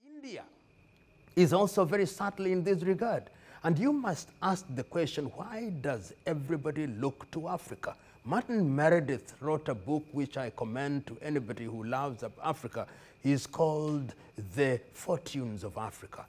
India is also very subtle in this regard. And you must ask the question, why does everybody look to Africa? Martin Meredith wrote a book which I commend to anybody who loves Africa. It's called The Fortunes of Africa.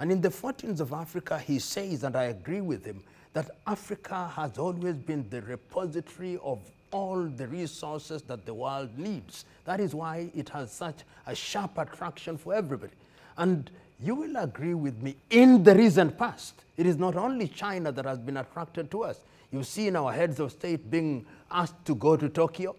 And in The Fortunes of Africa, he says, and I agree with him, that Africa has always been the repository of all the resources that the world needs. That is why it has such a sharp attraction for everybody. And you will agree with me, in the recent past, it is not only China that has been attracted to us. You've seen our heads of state being asked to go to Tokyo.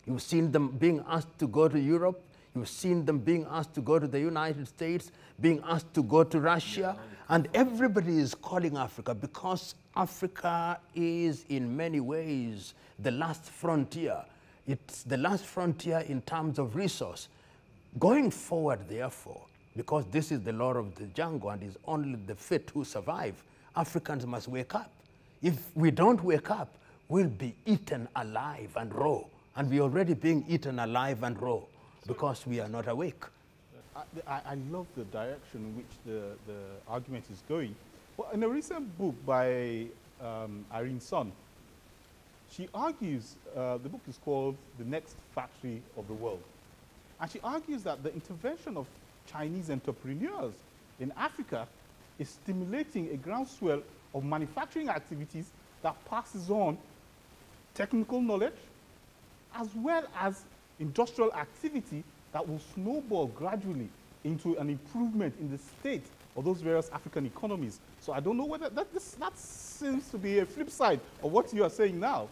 You've seen them being asked to go to Europe. You've seen them being asked to go to the United States, being asked to go to Russia. And everybody is calling Africa because Africa is in many ways the last frontier. It's the last frontier in terms of resource. Going forward, therefore, because this is the law of the jungle and is only the fit who survive, Africans must wake up. If we don't wake up, we'll be eaten alive and raw. And we're already being eaten alive and raw because we are not awake. I love the direction in which the argument is going. Well, in a recent book by Irene Sun, she argues, the book is called The Next Factory of the World. And she argues that the intervention of Chinese entrepreneurs in Africa is stimulating a groundswell of manufacturing activities that passes on technical knowledge as well as industrial activity that will snowball gradually into an improvement in the state of those various African economies. So I don't know whether that seems to be a flip side of what you are saying now.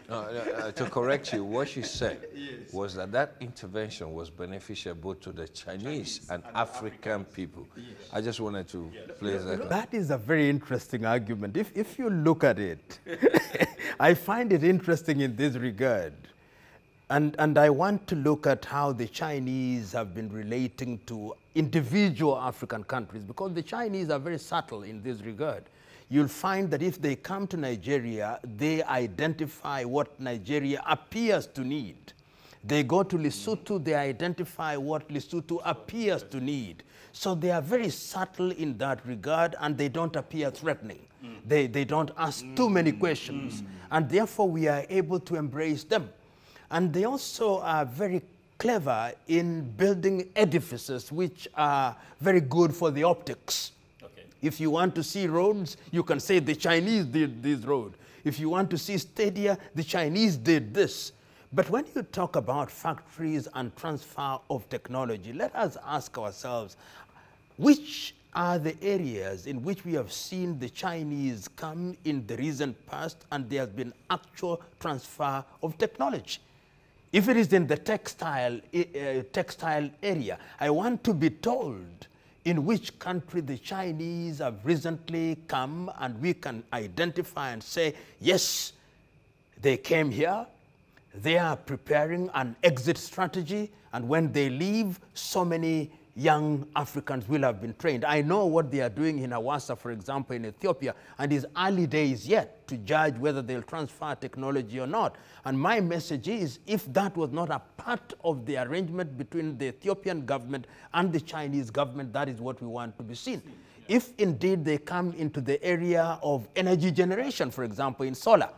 To correct you, what she said was that intervention was beneficial both to the Chinese and African people. Yes. I just wanted to place that. That is a very interesting argument. If you look at it, I find it interesting in this regard. And I want to look at how the Chinese have been relating to individual African countries, because the Chinese are very subtle in this regard. You'll find that if they come to Nigeria, they identify what Nigeria appears to need. They go to Lesotho, they identify what Lesotho appears to need. So they are very subtle in that regard, and they don't appear threatening. They don't ask too many questions, and therefore we are able to embrace them. And they also are very clever in building edifices which are very good for the optics. Okay. If you want to see roads, you can say the Chinese did this road. If you want to see stadia, the Chinese did this. But when you talk about factories and transfer of technology, let us ask ourselves, which are the areas in which we have seen the Chinese come in the recent past and there has been actual transfer of technology? If it is in the textile area, I want to be told in which country the Chinese have recently come, and we can identify and say, yes, they came here, they are preparing an exit strategy, and when they leave, so many young Africans will have been trained. I know what they are doing in Awassa, for example, in Ethiopia, and it's early days yet to judge whether they'll transfer technology or not. And my message is, if that was not a part of the arrangement between the Ethiopian government and the Chinese government, that is what we want to be seen. Yeah. If indeed they come into the area of energy generation, for example, in solar,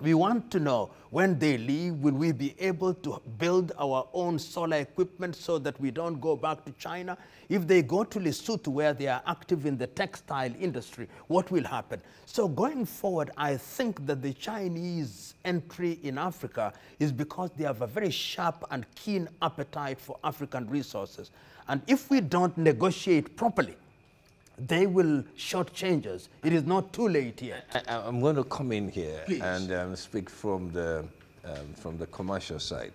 we want to know, when they leave, will we be able to build our own solar equipment so that we don't go back to China? If they go to Lesotho, where they are active in the textile industry, what will happen? So going forward, I think that the Chinese entry in Africa is because they have a very sharp and keen appetite for African resources. And if we don't negotiate properly, they will shortchange us. It is not too late yet. I'm going to come in here and speak from the commercial side.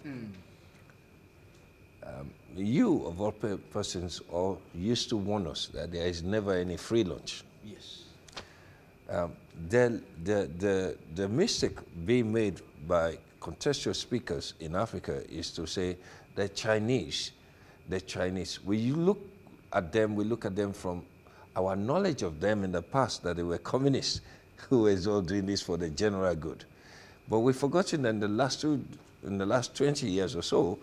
You, of all persons, used to warn us that there is never any free lunch. Yes. The mistake being made by contextual speakers in Africa is to say the Chinese, when you look at them, we look at them from our knowledge of them in the past, that they were communists who were all doing this for the general good. But we've forgotten that in the last in the last 20 years or so,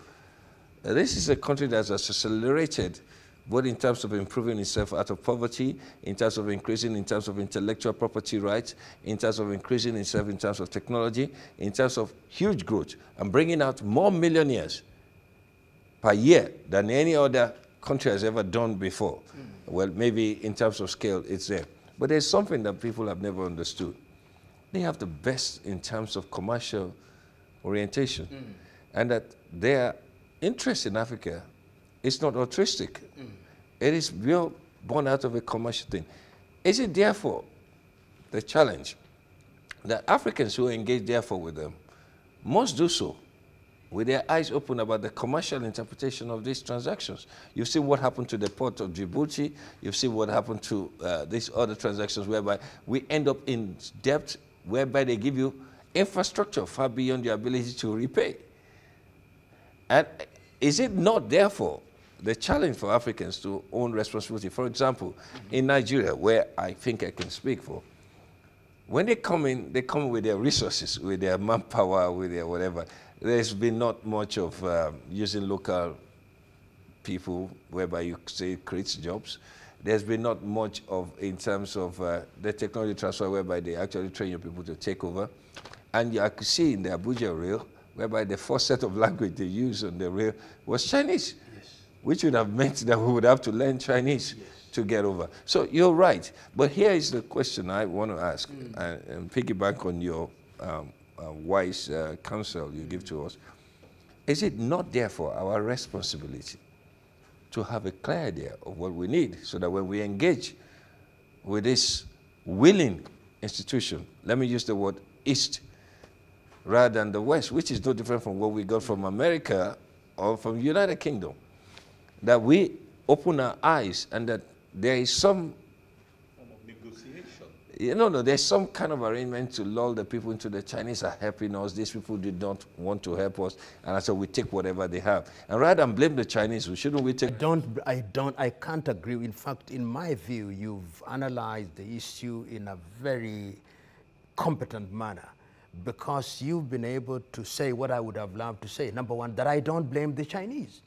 this is a country that has accelerated both in terms of improving itself out of poverty, in terms of increasing in terms of intellectual property rights, in terms of increasing itself in terms of technology, in terms of huge growth, and bringing out more millionaires per year than any other country has ever done before. Well, maybe in terms of scale, it's there. But there's something that people have never understood. They have the best in terms of commercial orientation, and that their interest in Africa is not altruistic. It is real, born out of a commercial thing. Is it therefore the challenge that Africans who engage therefore with them must do so with their eyes open about the commercial interpretation of these transactions? You've seen what happened to the port of Djibouti. You've seen what happened to these other transactions whereby we end up in debt, whereby they give you infrastructure far beyond your ability to repay. And is it not, therefore, the challenge for Africans to own responsibility? For example, in Nigeria, where I think I can speak for, when they come in with their resources, with their manpower, with their whatever. There's been not much of using local people, whereby you say it creates jobs. There's been not much of, in terms of the technology transfer, whereby they actually train your people to take over. And you could see in the Abuja rail, whereby the first set of language they used on the rail was Chinese, which would have meant that we would have to learn Chinese to get over. So you're right. But here is the question I want to ask, and piggyback on your wise counsel you give to us. Is it not therefore our responsibility to have a clear idea of what we need, so that when we engage with this willing institution, let me use the word East rather than the West, which is no different from what we got from America or from the United Kingdom, that we open our eyes and that there is some form of negotiation. No, there's some kind of arrangement to lull the people into the Chinese are helping us, these people did not want to help us, and so we take whatever they have. And rather than blame the Chinese, shouldn't we take... I can't agree. In fact, in my view, you've analyzed the issue in a very competent manner, because you've been able to say what I would have loved to say. Number one, that I don't blame the Chinese.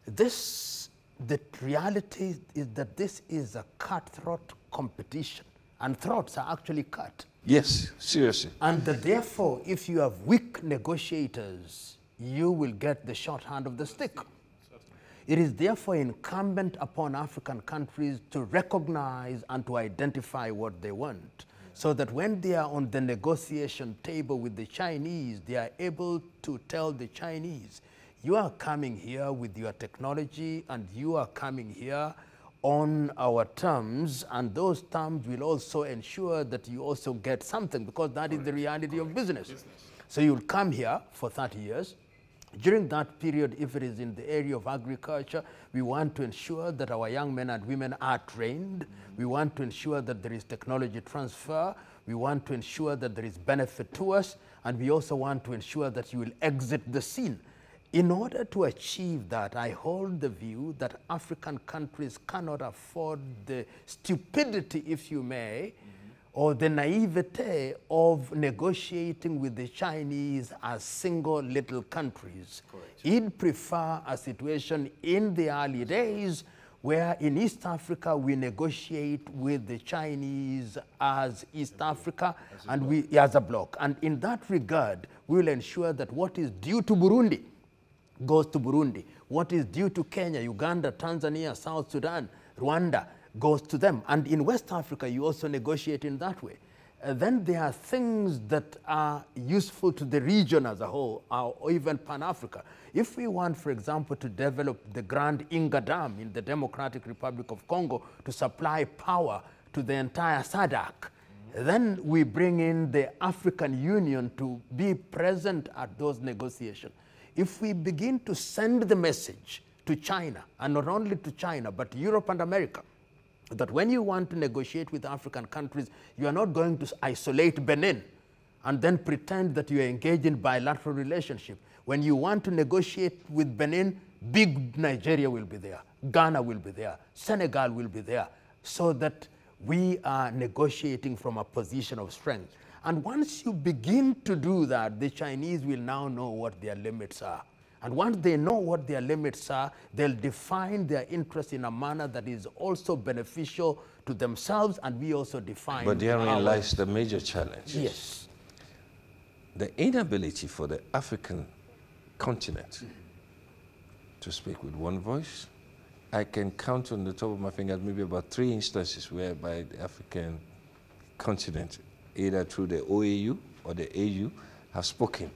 The reality is that this is a cutthroat competition, and throats are actually cut. Yes, seriously. And that therefore, if you have weak negotiators, you will get the short hand of the stick. It is therefore incumbent upon African countries to recognize and to identify what they want, so that when they are on the negotiation table with the Chinese, they are able to tell the Chinese, you are coming here with your technology, and you are coming here on our terms, and those terms will also ensure that you also get something, because that is the reality of business. So you'll come here for 30 years. During that period, if it is in the area of agriculture, we want to ensure that our young men and women are trained. We want to ensure that there is technology transfer. We want to ensure that there is benefit to us. And we also want to ensure that you will exit the scene. In order to achieve that, I hold the view that African countries cannot afford the stupidity, if you may, or the naivete of negotiating with the Chinese as single little countries. Correct. He'd prefer a situation in the early days where in East Africa we negotiate with the Chinese as East Africa and as a bloc. And in that regard, we will ensure that what is due to Burundi goes to Burundi. What is due to Kenya, Uganda, Tanzania, South Sudan, Rwanda goes to them. And in West Africa, you also negotiate in that way. Then there are things that are useful to the region as a whole, or even Pan-Africa. If we want, for example, to develop the Grand Inga Dam in the Democratic Republic of Congo to supply power to the entire SADC, then we bring in the African Union to be present at those negotiations. If we begin to send the message to China, and not only to China, but Europe and America, that when you want to negotiate with African countries, you are not going to isolate Benin and then pretend that you are engaged in bilateral relationship. When you want to negotiate with Benin, big Nigeria will be there, Ghana will be there, Senegal will be there, so that we are negotiating from a position of strength. And once you begin to do that, the Chinese will now know what their limits are. And once they know what their limits are, they'll define their interest in a manner that is also beneficial to themselves, and we also define. But therein lies the major challenge. Yes. The inability for the African continent to speak with one voice. I can count on the top of my fingers maybe about 3 instances whereby the African continent, either through the OAU or the AU, have spoken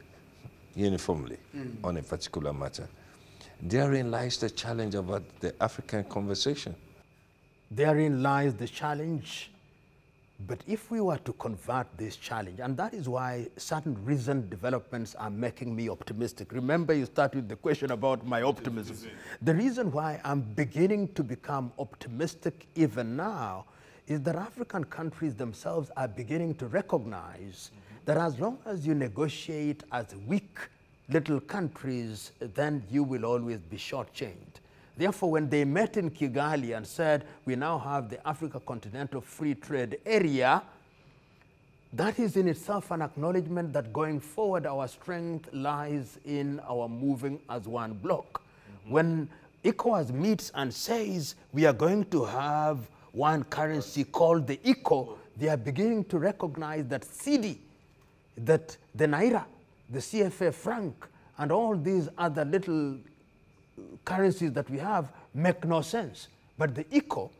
uniformly on a particular matter. Therein lies the challenge about the African conversation. Therein lies the challenge. But if we were to convert this challenge, and that is why certain recent developments are making me optimistic. Remember, you started with the question about my optimism. The reason why I'm beginning to become optimistic even now is that African countries themselves are beginning to recognize that as long as you negotiate as weak little countries, then you will always be shortchanged. Therefore, when they met in Kigali and said, we now have the Africa Continental Free Trade Area, that is in itself an acknowledgement that going forward, our strength lies in our moving as one block. When ECOWAS meets and says, we are going to have one currency called the ECO, they are beginning to recognize that CD, that the Naira, the CFA franc, and all these other little currencies that we have make no sense. But the ECO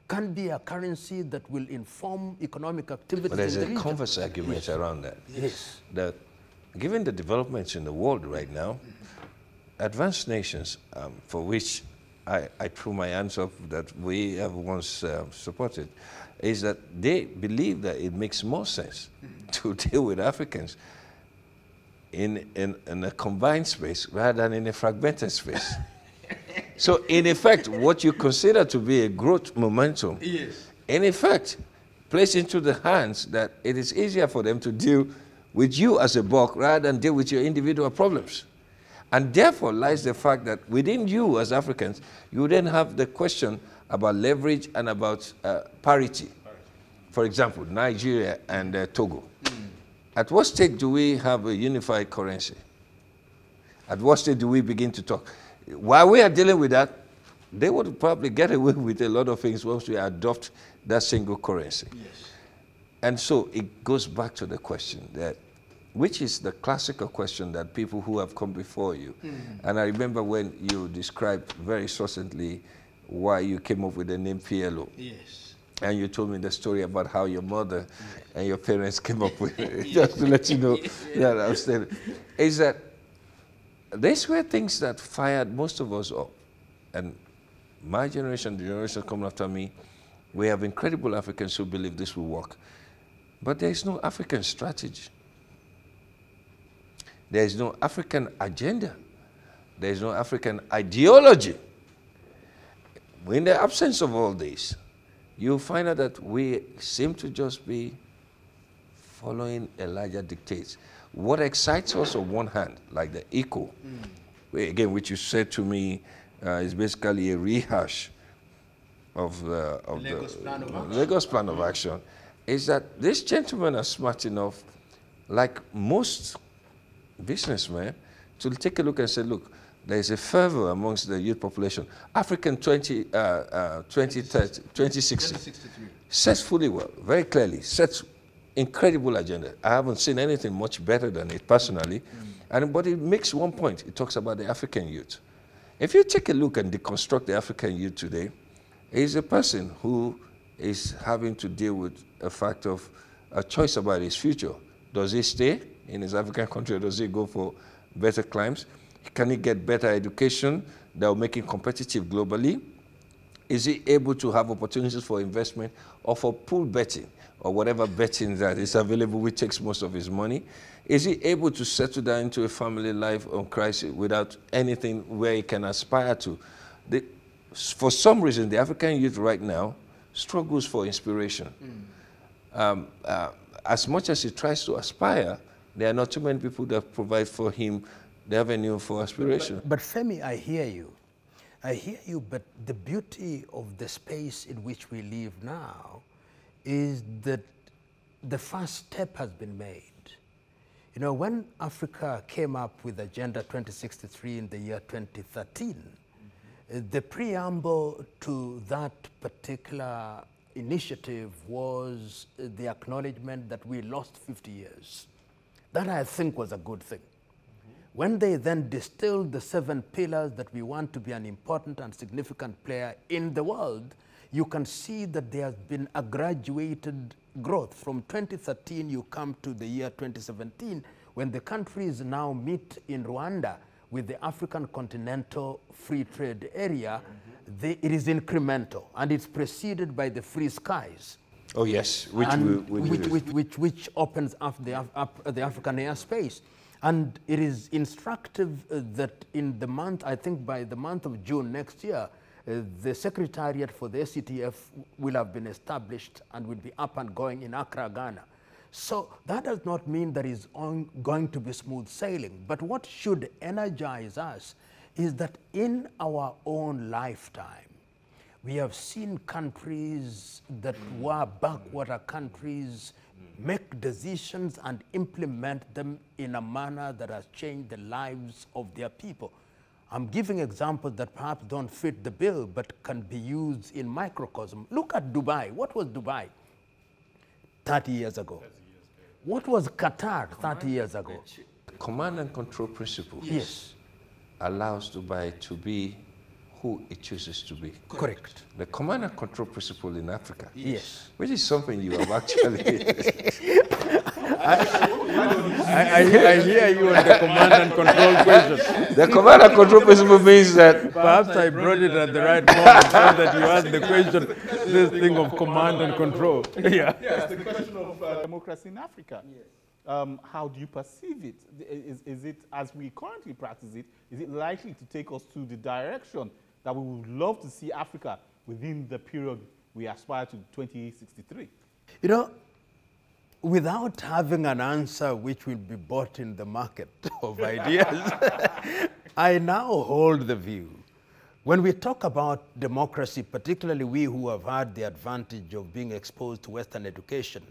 can be a currency that will inform economic activity. But there's a converse argument around that. Yes. That given the developments in the world right now, advanced nations, for which I threw my hands up that we have once supported, is that they believe that it makes more sense to deal with Africans in a combined space rather than in a fragmented space. So in effect, what you consider to be a growth momentum, in effect, plays into the hands that it is easier for them to deal with you as a bulk rather than deal with your individual problems. And therefore lies the fact that within you as Africans, you then have the question about leverage and about parity. For example, Nigeria and Togo. At what stage do we have a unified currency? At what stage do we begin to talk? While we are dealing with that, they would probably get away with a lot of things once we adopt that single currency. Yes. And so it goes back to the question that, which is the classical question that people who have come before you, and I remember when you described very succinctly why you came up with the name PLO. Yes. And you told me the story about how your mother and your parents came up with it, just to let you know that I'm still, is that these were things that fired most of us up. And my generation, the generation coming after me, we have incredible Africans who believe this will work. But there is no African strategy. There is no African agenda. There is no African ideology. In the absence of all this, you'll find out that we seem to just be following a larger dictate. What excites us on one hand, like the ECO, again, which you said to me, is basically a rehash of the Lagos Plan of Action, is that these gentlemen are smart enough, like most businessmen, to take a look and say, look, there is a fervor amongst the youth population. African 2060 sets fully well, very clearly, sets incredible agenda. I haven't seen anything much better than it personally. But it makes one point. It talks about the African youth. If you take a look and deconstruct the African youth today, he's a person who is having to deal with a fact of a choice about his future. Does he stay in his African country or does he go for better climes? Can he get better education that will make him competitive globally? Is he able to have opportunities for investment or for pool betting or whatever betting that is available which takes most of his money? Is he able to settle down into a family life on crisis without anything where he can aspire to? For some reason, the African youth right now struggles for inspiration. As much as he tries to aspire, there are not too many people that provide for him the avenue for aspiration. But Femi, I hear you. I hear you, but the beauty of the space in which we live now is that the first step has been made. You know, when Africa came up with Agenda 2063 in the year 2013, the preamble to that particular initiative was the acknowledgement that we lost 50 years. That, I think, was a good thing. When they then distilled the 7 pillars that we want to be an important and significant player in the world, you can see that there has been a graduated growth. From 2013, you come to the year 2017, when the countries now meet in Rwanda with the African Continental Free Trade Area, it is incremental, and it's preceded by the Free Skies. Oh yes, which opens up the African airspace. And it is instructive that in the month, I think by the month of June next year, the Secretariat for the ACTF will have been established and will be up and going in Accra, Ghana. So that does not mean that it's going to be smooth sailing. But what should energize us is that in our own lifetime, we have seen countries that were backwater countries make decisions and implement them in a manner that has changed the lives of their people. I'm giving examples that perhaps don't fit the bill, but can be used in microcosm. Look at Dubai. What was Dubai 30 years ago? What was Qatar 30 years ago? Command and control principle allows Dubai to be who it chooses to be. Correct. The command and control principle in Africa, which is something you have actually... I hear you on the command and control question. The command and control principle means that... Perhaps I brought it at the right moment so that you asked the question, this thing of command and control. Yes, the question of democracy in Africa. How do you perceive it? Is it, as we currently practice it, is it likely to take us to the direction that we would love to see Africa within the period we aspire to 2063? You know, without having an answer which will be bought in the market of ideas, I now hold the view. When we talk about democracy, particularly we who have had the advantage of being exposed to Western education,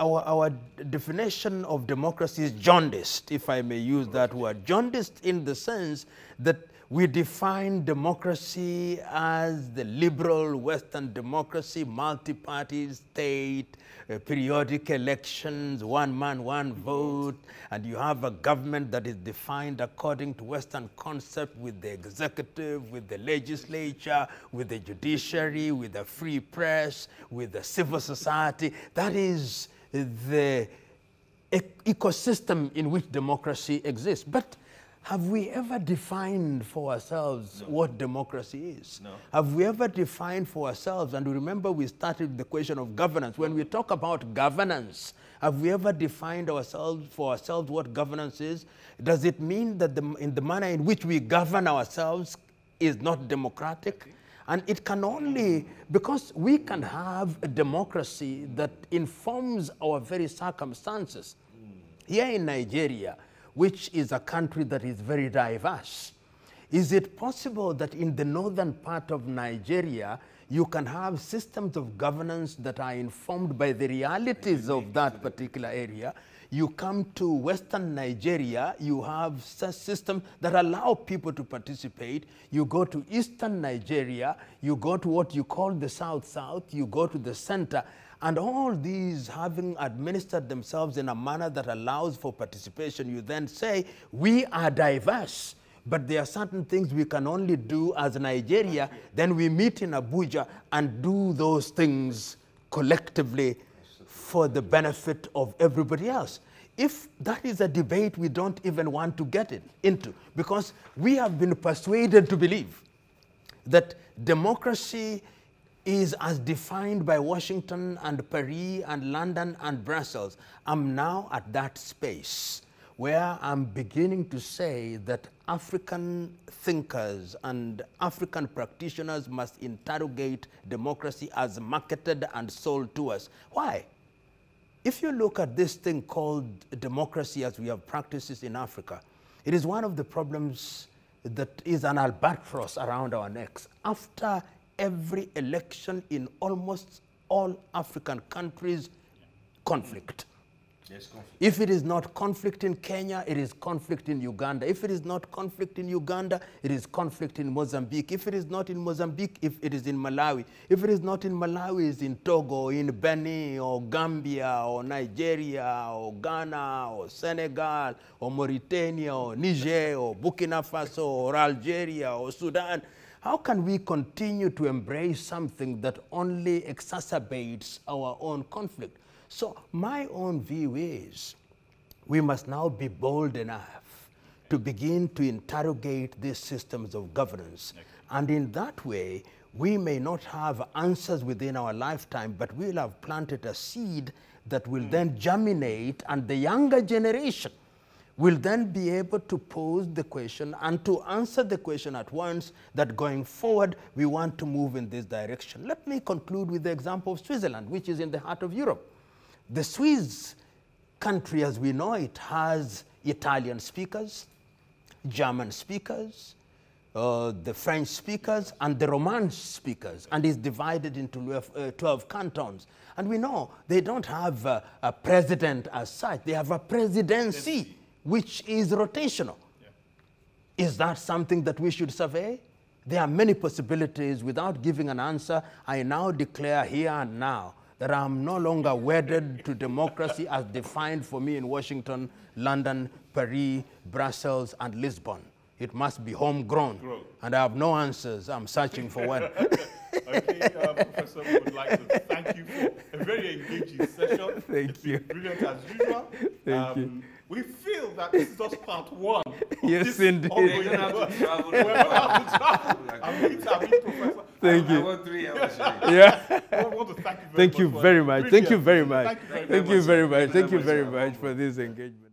our definition of democracy is jaundiced, if I may use that word. Jaundiced in the sense that we define democracy as the liberal Western democracy, multi-party state, periodic elections, one man, one vote, and you have a government that is defined according to Western concept with the executive, with the legislature, with the judiciary, with the free press, with the civil society. That is the ecosystem in which democracy exists. But have we ever defined for ourselves what democracy is? No. Have we ever defined for ourselves, and remember we started with the question of governance. When we talk about governance, have we ever defined for ourselves what governance is? Does it mean that in the manner in which we govern ourselves is not democratic? And it can only, because we can have a democracy that informs our very circumstances. Here in Nigeria, which is a country that is very diverse, is it possible that in the northern part of Nigeria, you can have systems of governance that are informed by the realities of that particular area? You come to Western Nigeria, you have systems that allow people to participate. You go to Eastern Nigeria, you go to what you call the South-South, you go to the center, and all these having administered themselves in a manner that allows for participation, you then say, we are diverse, but there are certain things we can only do as Nigeria. Then we meet in Abuja and do those things collectively for the benefit of everybody else. If that is a debate we don't even want to get into, because we have been persuaded to believe that democracy is as defined by Washington and Paris and London and Brussels. I'm now at that space where I'm beginning to say that African thinkers and African practitioners must interrogate democracy as marketed and sold to us. Why? If you look at this thing called democracy as we have practiced it in Africa, it is one of the problems that is an albatross around our necks. After every election in almost all African countries, conflict. Yes, conflict. If it is not conflict in Kenya, it is conflict in Uganda. If it is not conflict in Uganda, it is conflict in Mozambique. If it is not in Mozambique, if it is in Malawi. If it is not in Malawi, it's in Togo, in Benin, or Gambia, or Nigeria, or Ghana, or Senegal, or Mauritania, or Niger, or Burkina Faso, or Algeria, or Sudan. How can we continue to embrace something that only exacerbates our own conflict? So my own view is we must now be bold enough to begin to interrogate these systems of governance. Okay. And in that way, we may not have answers within our lifetime, but we'll have planted a seed that will then germinate, and the younger generation will then be able to pose the question and to answer the question at once that going forward, we want to move in this direction. Let me conclude with the example of Switzerland, which is in the heart of Europe. The Swiss country, as we know it, has Italian speakers, German speakers, the French speakers, and the Romance speakers, and is divided into 12 cantons. And we know they don't have a president as such. They have a presidency, which is rotational. Yeah. Is that something that we should survey? There are many possibilities. Without giving an answer, I now declare here and now that I am no longer wedded to democracy as defined for me in Washington, London, Paris, Brussels, and Lisbon. It must be homegrown. And I have no answers. I'm searching for one. Okay, Professor, we would like to thank you for a very engaging session. Thank you. Brilliant as usual. Thank you. We feel that this is just part one. Yes, indeed. We're going to have to travel. We're going to have to travel. I'm meet Professor. Thank you. I want 3 hours. Yeah. I want to thank you very much. Thank you very much. Thank you very much. Thank you very much. Thank you very much. Thank you very much for this engagement.